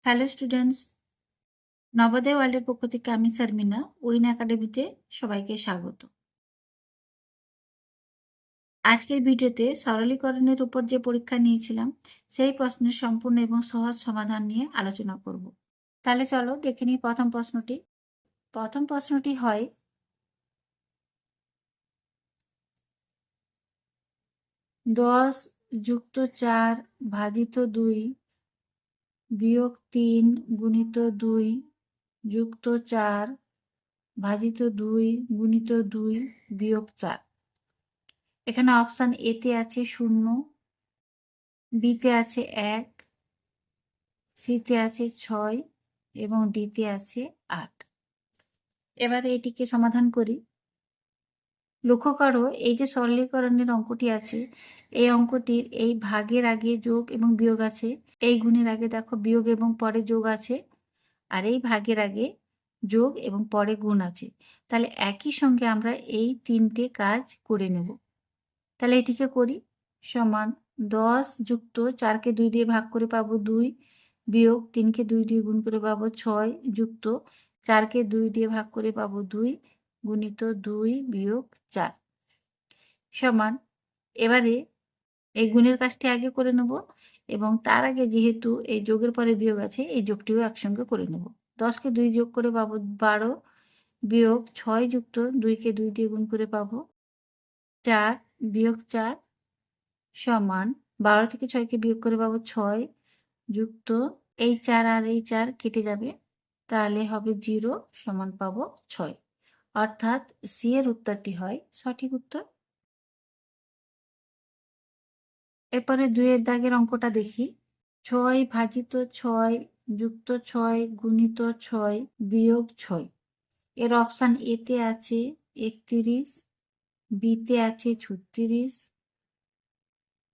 Hello students, Navodaya ওয়ার্ল্ডের পক্ষ থেকে আমি শারমিনা উইন একাডেমিতে সবাইকে স্বাগত। আজকের ভিডিওতে সরলীকরণের উপর যে পরীক্ষা নিয়েছিলাম সেই প্রশ্নের সম্পূর্ণ এবং সহজ সমাধান নিয়ে আলোচনা করব। তাহলে চলো দেখে নিই প্রথম প্রশ্নটি। প্রথম প্রশ্নটি হয় 10 যুক্ত 4 ভাজিত 2 বিয়োগ 3 গুণিত 2 যুক্ত 4 ভাজিত 2 গুণিত 2 বিয়োগ 4। এখানে অপশান এতে আছে 0, বিতে আছে 1, সিতে আছে 6 এবং ডিতে আছে 8। এবারে এটিকে সমাধান করি। লক্ষ্য করো এই যে সরলীকরণের অঙ্কটি আছে, এই অঙ্কটির এই ভাগের আগে যোগ এবং বিয়োগ আছে, এই গুণের আগে দেখো বিয়োগ এবং পরে যোগ আছে, আর এই ভাগের আগে যোগ এবং পরে গুণ আছে। তাহলে একই সঙ্গে আমরা এই তিনটে কাজ করে নেব। তাহলে এটিকে করি। সমান 10 যুক্ত 4কে 2 দিয়ে ভাগ করে পাবো 2 বিয়োগ 3কে 2 দিয়ে গুণ করে পাবো 6 যুক্ত 4কে 2 দিয়ে ভাগ করে পাবো 2 গুণিত 2 বিয়োগ 4 সমান। এবারে এই গুণের কাজটি আগে করে নেব এবং তার আগে যেহেতু এই যোগের পরে বিয়োগ আছে এই যোগটিও একসঙ্গে করে নেব। 10কে 2 যোগ করে পাবো 12 বিয়োগ 6 যুক্ত 2কে 2 দিয়ে গুণ করে পাবো 4 বিয়োগ 4 সমান 12 থেকে 6কে বিয়োগ করে পাবো 6 যুক্ত এই 4 আর এই 4 কেটে যাবে, তাহলে হবে 0 সমান পাবো 6। অর্থাৎ সি এর উত্তরটি হয় সঠিক উত্তর। এরপরে 2 এর দাগের অঙ্কটা দেখি। 6 ভাজিত 6 যুক্ত 6 গুণিত 6 বিয়োগ 6। এর অপশান এতে আছে 31, বিতে আছে 36,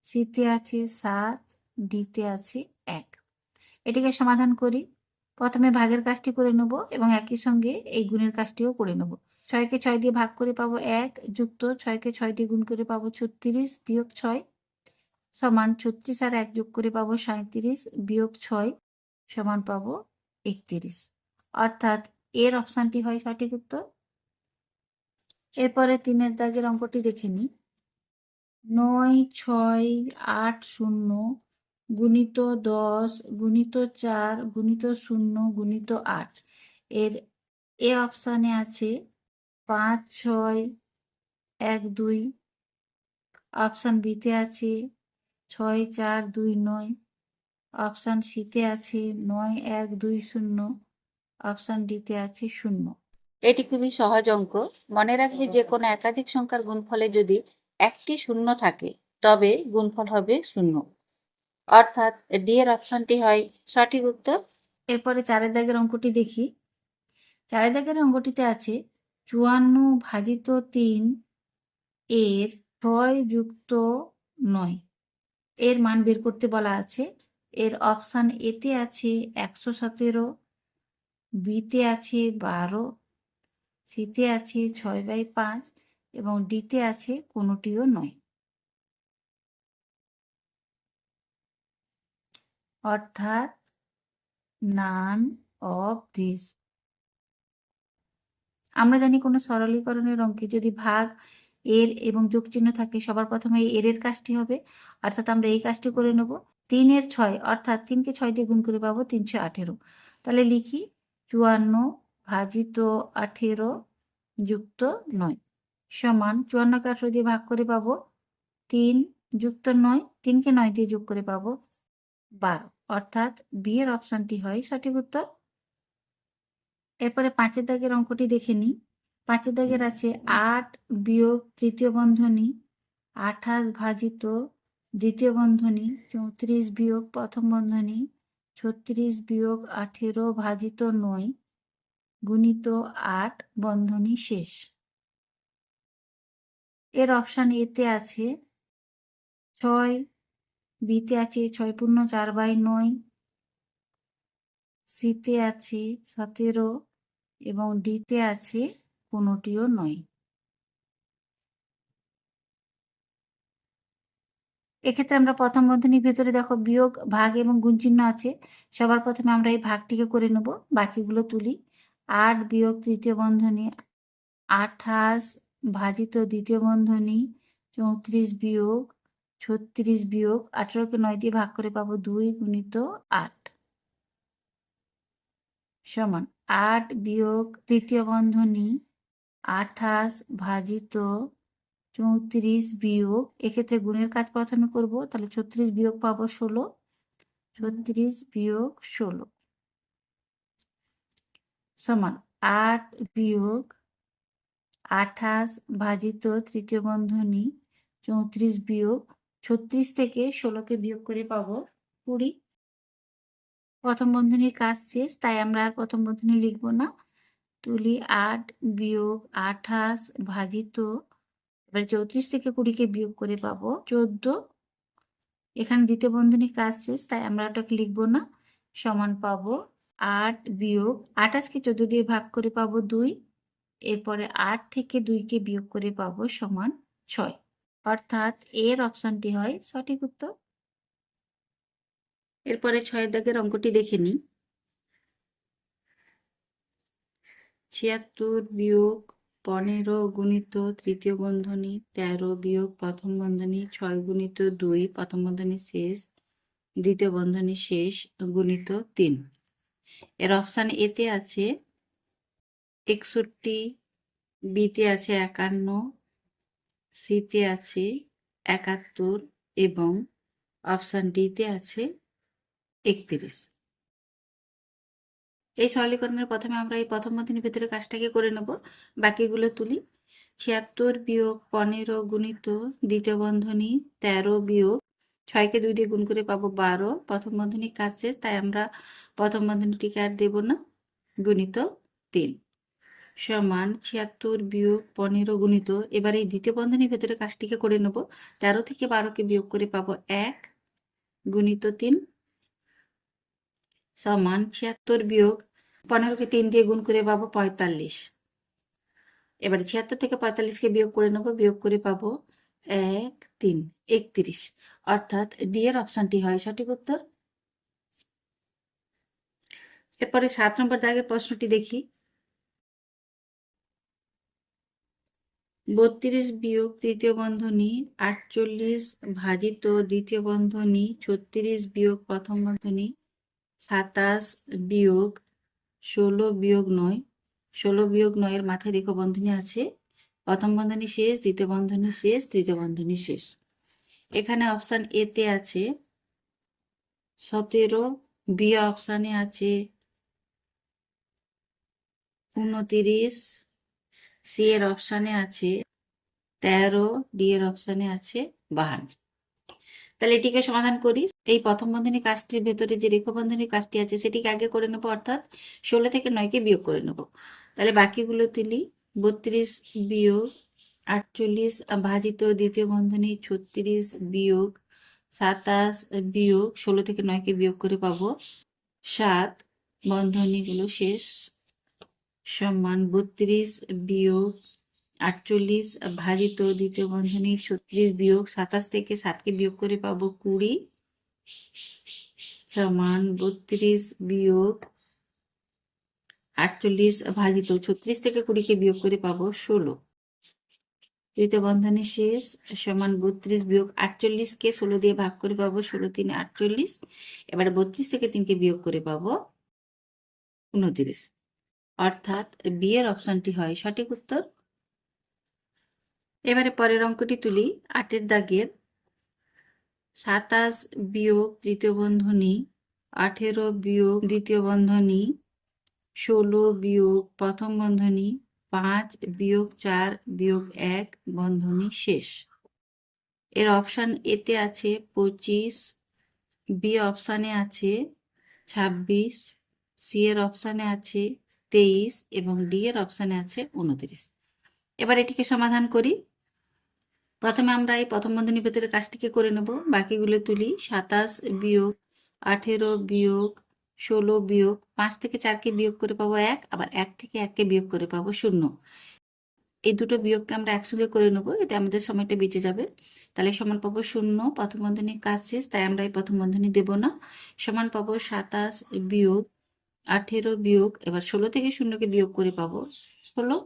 সিতে আছে 7, ডিতে আছে 1। এটিকে সমাধান করি। প্রথমে ভাগের কাজটি করে নেব এবং একই সঙ্গে এই গুণের কাজটিও করে নেব। 6কে 6 দিয়ে ভাগ করে পাবো 1 যুক্ত 6কে 6 দিয়ে গুণ করে পাবো 36 বিয়োগ 6 সমান 36 আর 1 যোগ করে পাবো 37 বিয়োগ 6 সমান পাবো 31। অর্থাৎ এর অপশানটি হয় সঠিক উত্তর। এরপরে 3 এর দাগের অঙ্কটি দেখে নিই। 9 6 8 0 গুণিত 10 গুণিত 4 গুণিত 0 গুণিত 8। এর এ অপশানে আছে 5 6 1 2, অপশান বিতে আছে 6 4 2 9, অপশান সিতে আছে 9 1 2 0, অপশান ডিতে আছে 0। এটি খুবই সহজ অঙ্ক। মনে রাখবে যে কোনো একাধিক সংখ্যার গুণফলে যদি একটি শূন্য থাকে তবে গুণফল হবে 0। অর্থাৎ ডি এর অপশানটি হয় সঠিক উত্তর। এরপরে 4 দাগের অঙ্কটি দেখি। 4 দাগের অঙ্কটিতে আছে 54 ভাজিত 3 এর 6 যুক্ত 9 এর মান বের করতে বলা আছে। এর অপশান এতে আছে 117, বিতে আছে 12, সিতে আছে 6/5 এবং ডিতে আছে কোনোটিও নয়। অর্থাৎ নান অফ দিস। আমরা জানি কোনো সরলীকরণের অঙ্কে যদি ভাগ এর এবং যোগ চিহ্ন থাকে সবার প্রথমে এর কাজটি হবে, অর্থাৎ আমরা এই কাজটি করে নেব। 3 এর 6 অর্থাৎ 3কে 6 দিয়ে গুণ করে পাবো 318। তাহলে লিখি 54 ভাজিত 18 যুক্ত 9 সমান 54কে 18 দিয়ে ভাগ করে পাবো 3 যুক্ত 9, 3কে 9 দিয়ে যোগ করে পাবো 12। অর্থাৎ বি এর অপশানটি হয় সঠিক উত্তর। এরপরে 5 দাগের অঙ্কটি দেখে নিই। 5 দাগের আছে 8 বিয়োগ তৃতীয় বন্ধনী 28 ভাজিত দ্বিতীয় বন্ধনী 34 বিয়োগ প্রথম বন্ধনী 36 বিয়োগ 18 ভাজিত 9 গুণিত 8 বন্ধনী শেষ। এর অপশান এতে আছে 6, বিতে আছে 6 পূর্ণ 4/9, সিতে আছে 17 এবং ডিতে আছে কোনোটিও নয়। এক্ষেত্রে আমরা প্রথম বন্ধনীর ভেতরে দেখো বিয়োগ, ভাগ এবং গুণ চিহ্ন আছে। সবার প্রথমে আমরা এই ভাগটিকে করে নেব, বাকিগুলো তুলি। 8 বিয়োগ তৃতীয় বন্ধনী 28 ভাজিত দ্বিতীয় বন্ধনী 34 বিয়োগ 36 বিয়োগ 18কে 9 দিয়ে ভাগ করে পাবো 2 গুণিত 8 সমান 8 বিয়োগ তৃতীয় বন্ধনী 28 ভাজিত 34 বিয়োগ, এক্ষেত্রে গুণের কাজ প্রথমে করব, তাহলে 36 বিয়োগ পাবো 16, 36 বিয়োগ 16 সমান 8 বিয়োগ 28 ভাজিত তৃতীয় বন্ধনী 34 বিয়োগ 36 থেকে 16কে বিয়োগ করে পাবো 20। প্রথম বন্ধনীর কাজ শেষ, তাই আমরা আর প্রথম বন্ধনী লিখব না। তুলি 8 বিয়োগ 28 ভাজিত, এবার 34 থেকে 20কে বিয়োগ করে পাবো 14। এখানে দ্বিতীয় বন্ধনীর কাজ শেষ, তাই আমরা ওটাকে লিখব না। সমান পাবো 8 বিয়োগ 28কে 14 দিয়ে ভাগ করে পাবো 2, এরপরে 8 থেকে 2কে বিয়োগ করে পাবো সমান 6, অর্থাৎ এর অপশনটি হয় সঠিক উত্তর। এরপরে 6 দাগের অঙ্কটি দেখে নিই। 76 বিয়োগ 15 গুণিত তৃতীয় বন্ধনী 13 বিয়োগ প্রথম বন্ধনী 6 গুণিত 2 প্রথম বন্ধনী শেষ দ্বিতীয় বন্ধনী শেষ গুণিত 3। এর অপশান এতে আছে 61, বিতে আছে 51, সিতে আছে 71 এবং অপশান ডিতে আছে 31। এই সরলীকরণের প্রথমে আমরা এই প্রথম বন্ধনীর ভেতরে কাজটাকে করে নেব, বাকিগুলো তুলি। 76 বিয়োগ 15 গুণিত দ্বিতীয় বন্ধনী 13 বিয়োগ 6কে 2 দিয়ে গুণ করে পাবো 12, প্রথম বন্ধনীর কাজ শেষ, তাই আমরা প্রথম বন্ধনীটিকে আর দেব না, গুণিত 3 সমান 76 বিয়োগ 15 গুণিত, এবার এই দ্বিতীয় বন্ধনীর ভেতরে কাজটিকে করে নেব। 13 থেকে 12কে বিয়োগ করে পাবো 1 গুণিত 3 সমান 76 বিয়োগ 15কে 3 দিয়ে গুণ করে পাবো 45। এবারে 76 থেকে 45কে বিয়োগ করে নেবো, বিয়োগ করে পাবো 1 3 31, অর্থাৎ ডি এর অপশনটি হয় সঠিক উত্তর। এরপরে 7 নম্বর দাগের প্রশ্নটি দেখি। 32 বিয়োগ তৃতীয় বন্ধনী 48 ভাজিত দ্বিতীয় বন্ধনী 36 বিয়োগ প্রথম বন্ধনী 27 বিয়োগ 16 বিয়োগ 9, 16 বিয়োগ 9 এর মাথায় রেখা বন্ধনী আছে, প্রথম বন্ধনী শেষ দ্বিতীয় বন্ধনী শেষ তৃতীয় বন্ধনী শেষ। এখানে অপশান এতে আছে 17, বি অপশানে আছে 29, সি এর অপশানে আছে 13, ডি এর অপশানে আছে 52। তাহলে এটিকে সমাধান করি। এই প্রথম বন্ধনী কাজটির ভেতরে যে রেখা বন্ধনীর কাজটি আছে সেটিকে আগে করে নেবো, অর্থাৎ 16 থেকে 9কে বিয়োগ করে নেব। তাহলে বাকিগুলো তুলি। 32 বিয়োগ 48 ভাজিত দ্বিতীয় বন্ধনী 36 বিয়োগ 27 বিয়োগ 16 থেকে 9কে বিয়োগ করে পাবো 7, বন্ধনীগুলো শেষ সমান 32 বিয়োগ 48 ভাজিত দ্বিতীয় বন্ধনী 36 বিয়োগ 27 থেকে 7কে বিয়োগ করে পাবো 20 সমান 32 বিয়োগ 48 ভাজিত 36 থেকে 20কে বিয়োগ করে পাবো 16, তৃতীয় বন্ধনী শেষ সমান 32 বিয়োগ 48কে 16 দিয়ে ভাগ করে পাবো 16 3 48, এবারে 32 থেকে 3কে বিয়োগ করে পাবো 29, অর্থাৎ বি এর অপশনটি হয় সঠিক উত্তর। এবারে পরের অঙ্কটি তুলি। 8 দাগের 27 বিয়োগ তৃতীয় বন্ধনী 18 বিয়োগ দ্বিতীয় বন্ধনী 16 বিয়োগ প্রথম বন্ধনী 5 বিয়োগ 4 বিয়োগ 1 বন্ধনী শেষ। এর অপশান এতে আছে 25, বি অপশানে আছে 26, সি এর অপশানে আছে 23 এবং ডি এর অপশানে আছে 29। এবার এটিকে সমাধান করি। প্রথমে আমরা এই প্রথম বন্ধনীর ভেতরে কাজটিকে করে নেব, বাকিগুলো তুলি। 27 বিয়োগ 18 বিয়োগ 16 বিয়োগ 5 থেকে 4কে বিয়োগ করে পাবো 1, আবার 1 থেকে 1কে বিয়োগ করে পাবো 0। এই দুটো বিয়োগকে আমরা একসঙ্গে করে নেবো, এতে আমাদের সময়টা বেঁচে যাবে। তাহলে সমান পাবো 0, প্রথম বন্ধনীর কাজ শেষ, তাই আমরা এই প্রথম বন্ধনী দেব না। সমান পাবো 27 বিয়োগ 18 বিয়োগ, এবার 16 থেকে 0কে বিয়োগ করে পাবো 16,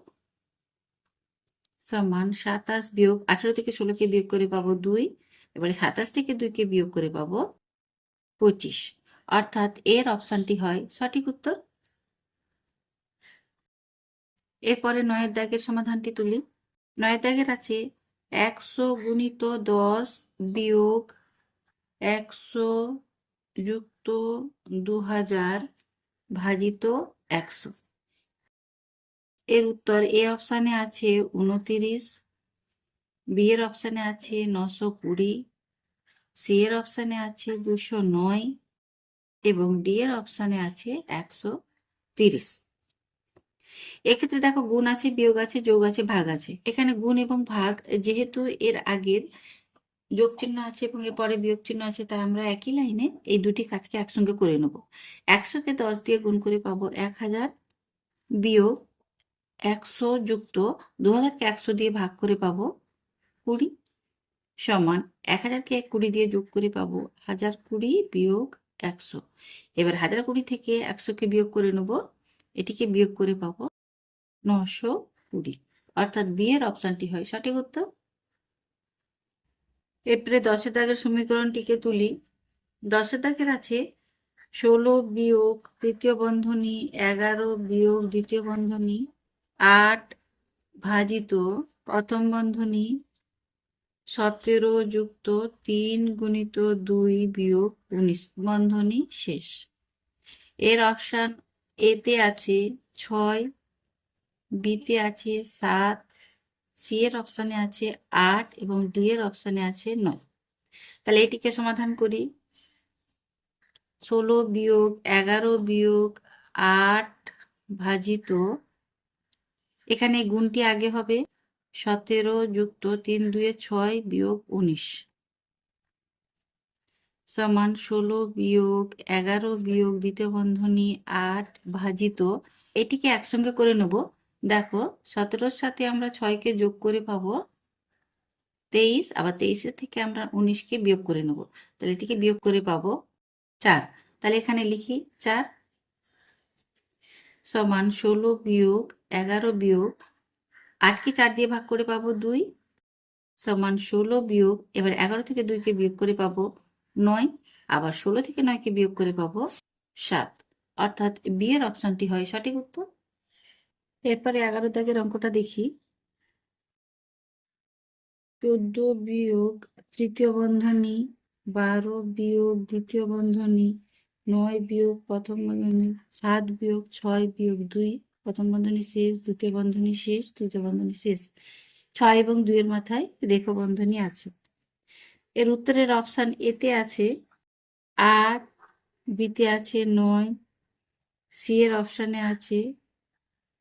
সমান 27 বিয়োগ 18 থেকে 16কে বিয়োগ করে পাবো 2, এবারে 27 থেকে 2কে বিয়োগ করে পাবো 25, অর্থাৎ এর অপশানটি হয় সঠিক উত্তর। এরপরে 9 দাগের সমাধানটি তুলি। 9 দাগের আছে 100 গুণিত 10 বিয়োগ 100 যুক্ত 2000 ভাজিত 100। এর উত্তর এ অপশানে আছে 29, বি এর অপশানে আছে 920, সি এর অপশানে আছে 209 এবং ডি এর অপশানে আছে 130। এক্ষেত্রে দেখো গুণ আছে, বিয়োগ আছে, যোগ আছে, ভাগ আছে। এখানে গুণ এবং ভাগ, যেহেতু এর আগের যোগ চিহ্ন আছে এবং এর পরে বিয়োগ চিহ্ন আছে, তাই আমরা একই লাইনে এই দুটি কাজকে একসঙ্গে করে নেব। 100কে 10 দিয়ে গুণ করে পাবো 1000 বিয়োগ 100 যুক্ত 2000কে 100 দিয়ে ভাগ করে পাবো 20, সমান 1000কে 20 দিয়ে যোগ করে পাবো 1020 বিয়োগ 100। এবার 1020 থেকে 100কে বিয়োগ করে নেব, এটিকে বিয়োগ করে পাবো 920, অর্থাৎ বি এর অপশানটি হয় সঠিক উত্তর। এরপরে 10 দাগের সমীকরণটিকে তুলি। 10 দাগের আছে 16 বিয়োগ তৃতীয় বন্ধনী 11 বিয়োগ দ্বিতীয় বন্ধনী 8 ভাজিত প্রথম বন্ধনী 17 যুক্ত 3 গুণিত 2 বিয়োগ 19 বন্ধনী শেষ। এর অপশান এতে আছে 6, বিতে আছে 7, সি এর অপশানে আছে 8 এবং ডি এর অপশানে আছে 9। তাহলে এটিকে সমাধান করি। 16 বিয়োগ 11 বিয়োগ 8 ভাজিত, এখানে গুণটি আগে হবে 17 যুক্ত 3 2 6 বিয়োগ 19 সমান 16 বিয়োগ 11 বিয়োগ দ্বিতীয় বন্ধনী 8 ভাজিত, এটিকে একসঙ্গে করে নেব। দেখো 17-র সাথে আমরা 6কে যোগ করে পাবো 23, আবার 23-এর থেকে আমরা 19কে বিয়োগ করে নেব, তাহলে এটিকে বিয়োগ করে পাবো 4। তাহলে এখানে লিখি 4 সমান 16 বিয়োগ 11 বিয়োগ 8কে 4 দিয়ে ভাগ করে পাবো 2, সমান 16 বিয়োগ, এবার 11 থেকে 2কে বিয়োগ করে পাবো 9, আবার 16 থেকে 9কে বিয়োগ করে পাবো 7, অর্থাৎ বি এর অপশনটি হয় সঠিক উত্তর। এরপরে 11 দাগের অঙ্কটা দেখি। 14 বিয়োগ তৃতীয় বন্ধনী 12 বিয়োগ দ্বিতীয় বন্ধনী 9 বিয়োগ প্রথম বন্ধনী 7 বিয়োগ 6 বিয়োগ 2, প্রথম বন্ধনী শেষ, দ্বিতীয় বন্ধনী শেষ, তৃতীয় বন্ধনী শেষ। 6 এবং 2 এর মাথায় রেখা বন্ধনী আছে। এর উত্তরের অপশান এতে আছে 8, বিতে আছে 9, সি এর অপশানে আছে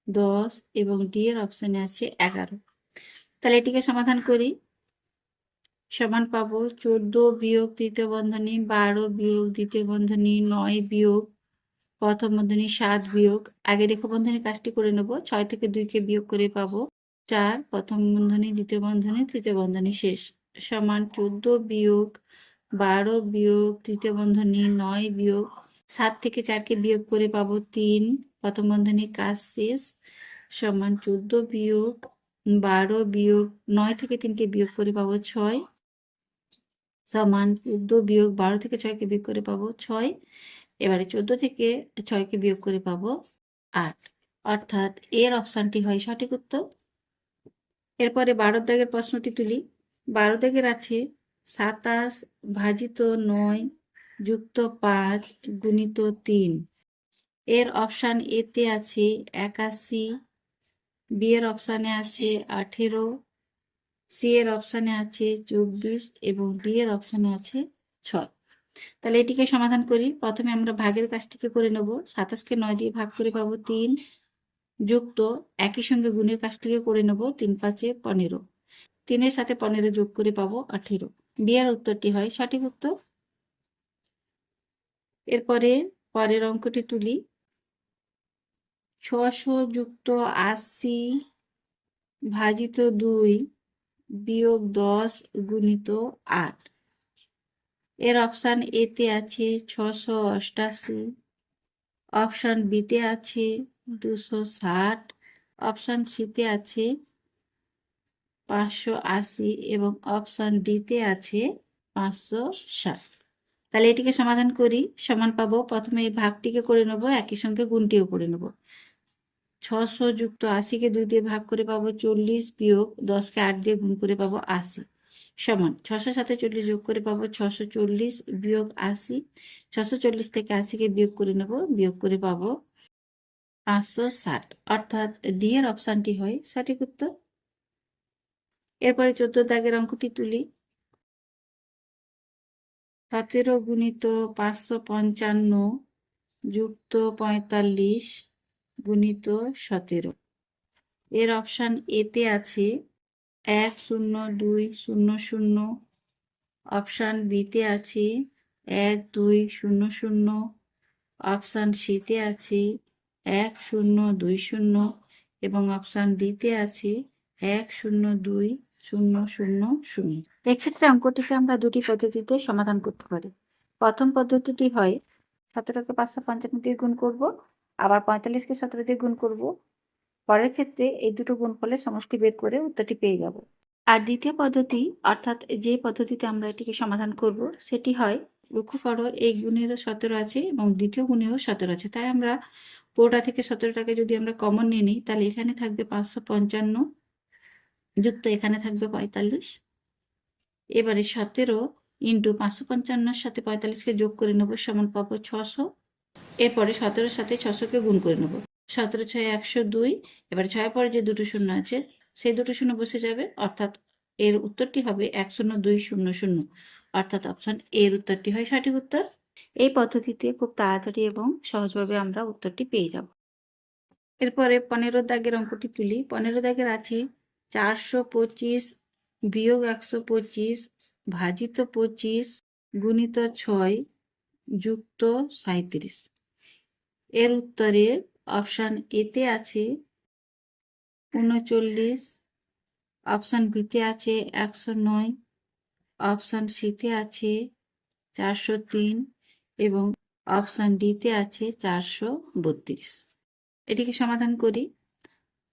10 এবং ডি এর অপশানে আছে 11। তাহলে এটিকে সমাধান করি। সমান পাবো 14 বিয়োগ তৃতীয় বন্ধনী 12 বিয়োগ দ্বিতীয় বন্ধনী 9 বিয়োগ প্রথম বন্ধনী 7 বিয়োগ, আগে রেখা বন্ধনী কাজটি করে নেব। 6 থেকে 2কে বিয়োগ করে পাবো 4, প্রথম বন্ধনী দ্বিতীয় বন্ধনী তৃতীয় বন্ধনী শেষ, সমান 14 বিয়োগ 12 বিয়োগ তৃতীয় বন্ধনী 9 বিয়োগ 7 থেকে 4কে বিয়োগ করে পাবো 3, প্রথম বন্ধনী কাজ শেষ, সমান 14 বিয়োগ 12 বিয়োগ 9 থেকে 3কে বিয়োগ করে পাবো 6, সমান 14 বিয়োগ 12 থেকে 6কে বিয়োগ করে পাবো 6, এবারে 14 থেকে 6কে বিয়োগ করে পাবো 8, অর্থাৎ এর অপশানটি হয় সঠিক উত্তর। এরপরে 12 দাগের প্রশ্নটি তুলি। 12 দাগের আছে 27 ভাজিত 9 যুক্ত 5 গুণিত 3। এর অপশান এতে আছে 81, বি এর অপশানে আছে 18, সি এর অপশানে আছে 24 এবং ডি এর অপশানে আছে 6। তাহলে এটিকে সমাধান করি। প্রথমে আমরা ভাগের কাজটিকে করে নেব। 27কে 9 দিয়ে ভাগ করে পাবো 3, যুক্ত একই সঙ্গে গুণের কাজটিকে করে নেব। 3 5 15, 3-এর সাথে 15 যোগ করে পাবো 18। বি এর উত্তরটি হয় সঠিক উত্তর। এরপরে পরের অঙ্কটি তুলি। 600 যুক্ত 80 ভাজিত 2 বিয়োগ 10 গুণিত 8। এর অপশান এতে আছে 688, অপশান বিতে আছে 260, অপশান সিতে আছে 580 এবং অপশান ডিতে আছে 560। তাহলে এটিকে সমাধান করি। সমান পাবো, প্রথমে এই ভাগটিকে করে নেব, একই সঙ্গে গুণটিও করে নেব। 600 যুক্ত 80-কে 2 দিয়ে ভাগ করে পাবো 40 বিয়োগ 10-কে 8 দিয়ে গুণ করে পাবো 80 সমান 600 সাথে 40 যোগ করে পাবো 640 বিয়োগ 80। 640 থেকে 80-কে বিয়োগ করে নেব, বিয়োগ করে পাবো 560, অর্থাৎ ডি এর অপশানটি হয় সঠিক উত্তর। এরপরে 14 দাগের অঙ্কটি তুলি। 17 গুণিত 555 যুক্ত 45 গুণিত 17। এর অপশান এতে আছে 10200, অপশান বিতে আছে 1200, অপশান সিতে আছে 1020 এবং অপশান ডিতে আছে 102000। এক্ষেত্রে অঙ্কটিকে আমরা দুটি পদ্ধতিতে সমাধান করতে পারি। প্রথম পদ্ধতিটি হয় 17কে 555 দিয়ে গুণ করব, আবার 45কে 17 দিয়ে গুণ করব। পরের ক্ষেত্রে এই দুটো গুণফলের সমষ্টি বের করে উত্তরটি পেয়ে যাব। আর দ্বিতীয় পদ্ধতি, অর্থাৎ যে পদ্ধতিতে আমরা এটিকে সমাধান করব, সেটি হয়, লক্ষ্য করো এই গুণেরও 17 আছে এবং দ্বিতীয় গুণেও 17 আছে, তাই আমরা পুরোটা থেকে 17টাকে যদি আমরা কমন নিয়ে নিই, তাহলে এখানে থাকবে 555 যুক্ত এখানে থাকবে 45। এবারে 17 ইন্টু 555-র সাথে 45-কে যোগ করে নেব, সমান পাবো 600। এরপরে 17-র সাথে 600-কে গুণ করে নেব, 17 6 102। এবারে 6-এর পরে যে দুটো শূন্য আছে সেই দুটো শূন্য বসে যাবে, অর্থাৎ এর উত্তরটি হবে 10200, অর্থাৎ অপশন এর উত্তরটি হয় সঠিক উত্তর। এই পদ্ধতিতে খুব তাড়াতাড়ি এবং সহজভাবে আমরা উত্তরটি পেয়ে যাব। এরপরে 15 দাগের অঙ্কটি তুলি। 15 দাগের আছে 425 বিয়োগ 125 ভাজিত 25 গুণিত 6 যুক্ত 37। এর উত্তরে অপশান এতে আছে 39, অপশান বিতে আছে 109, অপশান সিতে আছে 403 এবং অপশান ডিতে আছে 432। এটিকে সমাধান করি।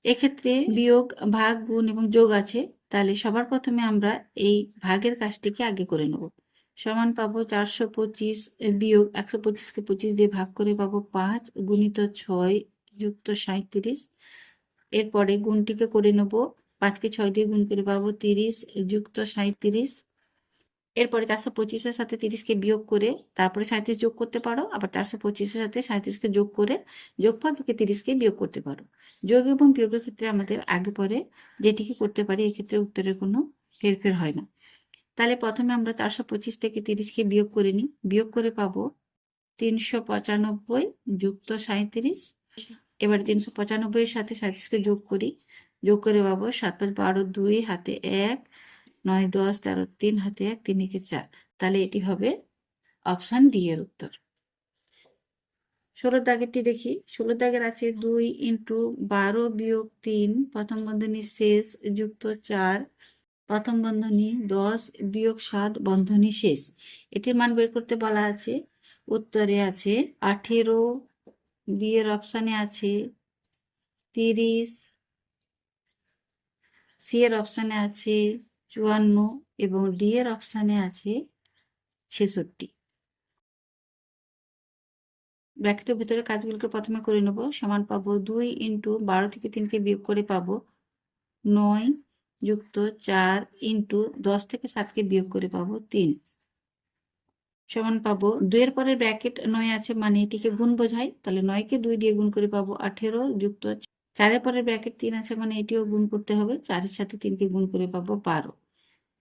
এক্ষেত্রে বিয়োগ, ভাগ, গুণ এবং যোগ আছে, তাহলে সবার প্রথমে আমরা এই ভাগের কাজটিকে আগে করে নেব। সমান পাবো 425 বিয়োগ 125-কে 25 দিয়ে ভাগ করে পাবো 5 গুণিত 6 যুক্ত 37। এরপরে গুণটিকে করে নেব, 5-কে 6 দিয়ে গুণ করে পাবো 30 যুক্ত 37। এরপরে 425-এর সাথে 30-কে বিয়োগ করে তারপরে 37 যোগ করতে পারো, আবার 425-এর সাথে 37-কে যোগ করে যোগফল থেকে 30-কে বিয়োগ করতে পারো। যোগ এবং বিয়োগের ক্ষেত্রে আমাদের আগে পরে যেটিকে করতে পারি, এক্ষেত্রে উত্তরের কোনো হেরফের হয় না। তাহলে প্রথমে আমরা 425 থেকে 30-কে বিয়োগ করে নিই, বিয়োগ করে পাবো 395 যুক্ত 37। এবারে 395-এর সাথে 37-কে যোগ করি, যোগ করে পাবো 7 5 12 2 হাতে 1 9 10 13 3 হাতে 1 3 একে 4। তাহলে এটি হবে অপশান ডি এর উত্তর। 16 দাগেরটি দেখি। 16 দাগের আছে 2 ইন্টু 12 বিয়োগ 3 প্রথম বন্ধনী শেষ যুক্ত 4 প্রথম বন্ধনী 10 বিয়োগ 7 বন্ধনী শেষ। এটির মান বের করতে বলা আছে। উত্তরে আছে 18, বি এর অপশানে আছে 30, সি এর অপশানে আছে 54 এবং ডি এর অপশানে আছে 66। ব্র্যাকেটের ভিতরে কাজগুলোকে প্রথমে করে নেব। সমান পাবো 2 ইন্টু 12 থেকে 3-কে বিয়োগ করে পাবো 9 যুক্ত 4 ইন্টু 10 থেকে 7-কে বিয়োগ করে পাবো 3 সমান পাবো 2 এর পরে ব্র্যাকেট 9 আছে, মানে এটিকে গুণ বোঝায়, তাহলে 9-কে 2 দিয়ে গুণ করে পাবো 18 যুক্ত 4-এর পরে ব্র্যাকেট 3 আছে, মানে এটিও গুণ করতে হবে, 4-এর সাথে 3-কে গুণ করে পাবো 12।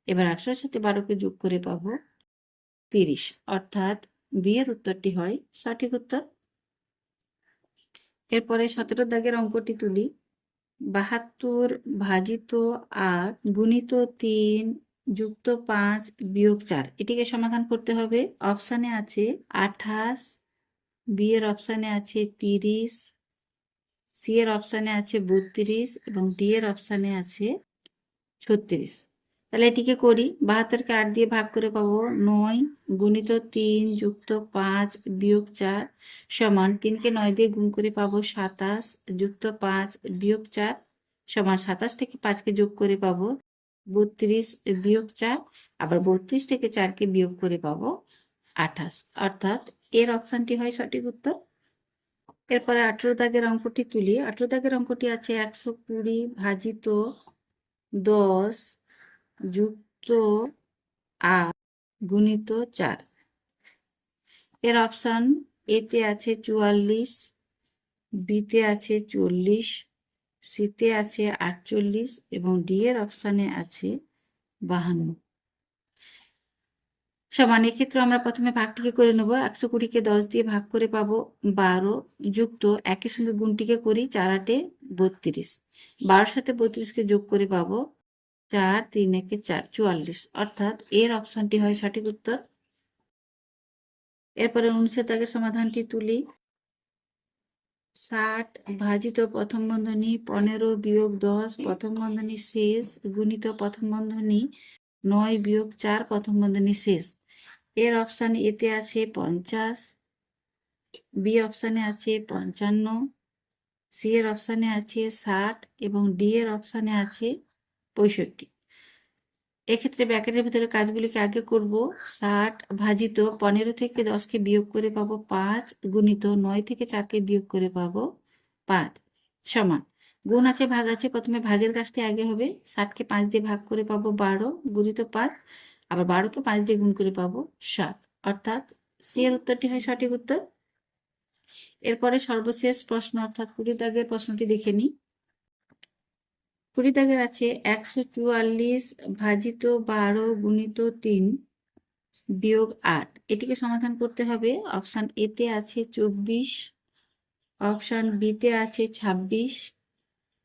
এবার 18-এর সাথে 12-কে যোগ করে পাবো 30, অর্থাৎ বি এর উত্তরটি হয় সঠিক উত্তর। এরপরে 17 দাগের অঙ্কটি তুলি। 72 ভাজিত 8 গুণিত 3 যুক্ত 5 বিয়োগ 4। এটিকে সমাধান করতে হবে। অপশানে আছে 28, বি এর অপশানে আছে 30, সি এর অপশানে আছে 32 এবং ডি এর অপশানে আছে 36। তাহলে এটিকে করি, 72কে 8 দিয়ে ভাগ করে পাবো 9 গুণিত 3 যুক্ত 5 বিয়োগ 4 সমান 3কে 9 দিয়ে গুণ করে পাবো 27 যুক্ত 5 বিয়োগ 4 সমান 27 থেকে 5কে যোগ করে পাবো 32 বিয়োগ 4, আবার 32 থেকে 4কে বিয়োগ করে পাবো 28, অর্থাৎ এর অপশানটি হয় সঠিক উত্তর। এরপরে 18 দাগের অঙ্কটি তুলি। 18 দাগের অঙ্কটি আছে 120 ভাজিত 10 যুক্ত 8 গুণিত 4। এর অপশান এতে আছে 44, বিতে আছে 40, সিতে আছে 48 এবং ডি এর অপশানে আছে 52। সমান এক্ষেত্রে আমরা প্রথমে ভাগটিকে করে নেব। 120কে 10 দিয়ে ভাগ করে পাবো 12 যুক্ত একই সঙ্গে গুণটিকে করি 4 8 32, 12 সাথে 32কে যোগ করে পাবো 4 3 1 4 44, অর্থাৎ এর অপশানটি হয় সঠিক উত্তর। এরপরে 19 দাগের সমাধানটি তুলি। 60 ভাজিত প্রথম বন্ধনী 15 বিয়োগ 10 প্রথম বন্ধনী শেষ গুণিত প্রথম বন্ধনী 9 বিয়োগ 4 প্রথম বন্ধনী শেষ। এর অপশান এতে আছে 50, বি অপশানে আছে 55, সি এর অপশানে আছে 60 এবং ডি এর অপশানে আছে 65। এক্ষেত্রে ব্র্যাকেটের ভিতরে কাজগুলিকে আগে করব। 60 ভাজিত 15 থেকে 10কে বিয়োগ করে পাবো 5 গুণিত 9 থেকে 4কে বিয়োগ করে পাবো 5 সমান গুণ আছে ভাগ আছে, প্রথমে ভাগের কাজটি আগে হবে। 60কে 5 দিয়ে ভাগ করে পাবো 12 গুণিত 5, আবার 12কে 5 দিয়ে গুণ করে পাবো 7, অর্থাৎ সি এর উত্তরটি হয় সঠিক উত্তর। এরপরে সর্বশেষ প্রশ্ন অর্থাৎ 20 দাগের প্রশ্নটি দেখে নিই। 20 দাগের আছে 144 ভাজিত 12 গুণিত 3 বিয়োগ 8। এটিকে সমাধান করতে হবে। অপশান এতে আছে 24, অপশান বিতে আছে 26,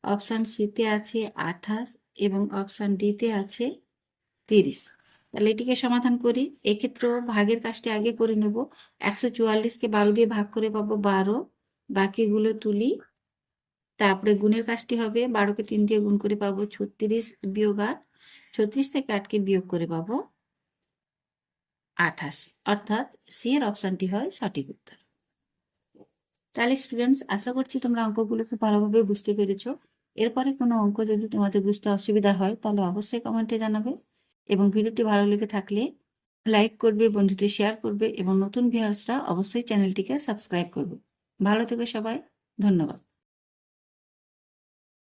অপশান সিতে আছে 28 এবং অপশান ডিতে আছে 30। তাহলে এটিকে সমাধান করি। এক্ষেত্রেও ভাগের কাজটি আগে করে নেব। 144কে 12 দিয়ে ভাগ করে পাবো 12, বাকিগুলো তুলি। তারপরে গুণের কাজটি হবে, 12কে 3 দিয়ে গুণ করে পাবো 36 বিয়োগ 8, 36 থেকে 8কে বিয়োগ করে পাবো 28, অর্থাৎ সি এর অপশানটি হয় সঠিক উত্তর। তাহলে স্টুডেন্টস, আশা করছি তোমরা অঙ্কগুলো খুব ভালোভাবে বুঝতে পেরেছো। এরপরে কোনো অঙ্ক যদি তোমাদের বুঝতে অসুবিধা হয় তাহলে অবশ্যই কমেন্টে জানাবে, এবং ভিডিওটি ভালো লেগে থাকলে লাইক করবে, বন্ধুদের শেয়ার করবে এবং নতুন ভিউয়ার্সরা অবশ্যই চ্যানেলটিকে সাবস্ক্রাইব করবে। ভালো থেকো সবাই, ধন্যবাদ।